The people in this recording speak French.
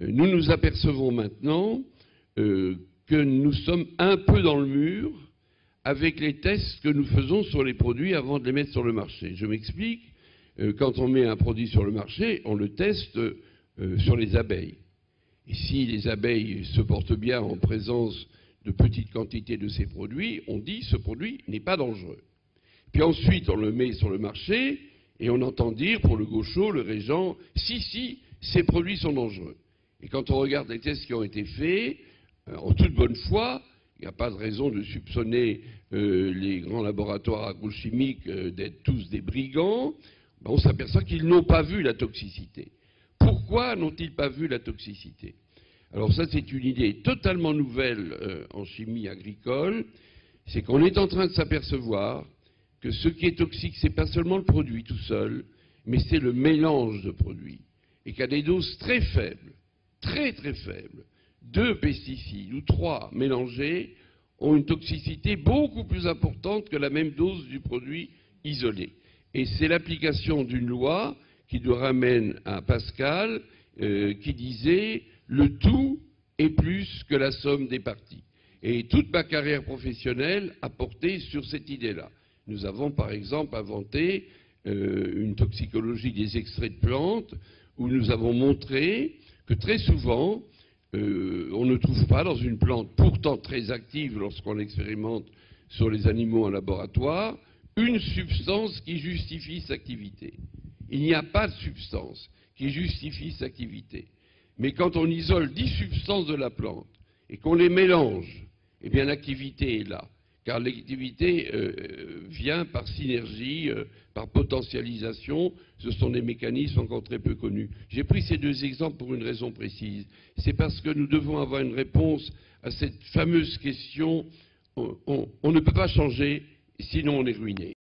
nous nous apercevons maintenant que nous sommes un peu dans le mur avec les tests que nous faisons sur les produits avant de les mettre sur le marché. Je m'explique. Quand on met un produit sur le marché, on le teste sur les abeilles. Et si les abeilles se portent bien en présence de petites quantités de ces produits, on dit ce produit n'est pas dangereux. Puis ensuite, on le met sur le marché et on entend dire pour le gaucho, le régent, si, ces produits sont dangereux. Et quand on regarde les tests qui ont été faits, en toute bonne foi, il n'y a pas de raison de soupçonner les grands laboratoires agrochimiques d'être tous des brigands, on s'aperçoit qu'ils n'ont pas vu la toxicité. Pourquoi n'ont-ils pas vu la toxicité? Alors ça, c'est une idée totalement nouvelle en chimie agricole, c'est qu'on est en train de s'apercevoir que ce qui est toxique, ce n'est pas seulement le produit tout seul, mais c'est le mélange de produits. Et qu'à des doses très faibles, très faibles, 2 pesticides ou 3 mélangés ont une toxicité beaucoup plus importante que la même dose du produit isolé. Et c'est l'application d'une loi qui nous ramène à Pascal, qui disait « le tout est plus que la somme des parties ». Et toute ma carrière professionnelle a porté sur cette idée-là. Nous avons par exemple inventé une toxicologie des extraits de plantes, où nous avons montré que très souvent, on ne trouve pas dans une plante pourtant très active lorsqu'on l'expérimente sur les animaux en laboratoire, une substance qui justifie sa activité. Il n'y a pas de substance qui justifie sa activité. Mais quand on isole 10 substances de la plante et qu'on les mélange, eh bien l'activité est là. Car l'activité vient par synergie, par potentialisation. Ce sont des mécanismes encore très peu connus. J'ai pris ces 2 exemples pour une raison précise. C'est parce que nous devons avoir une réponse à cette fameuse question. On ne peut pas changer, sinon on est ruiné.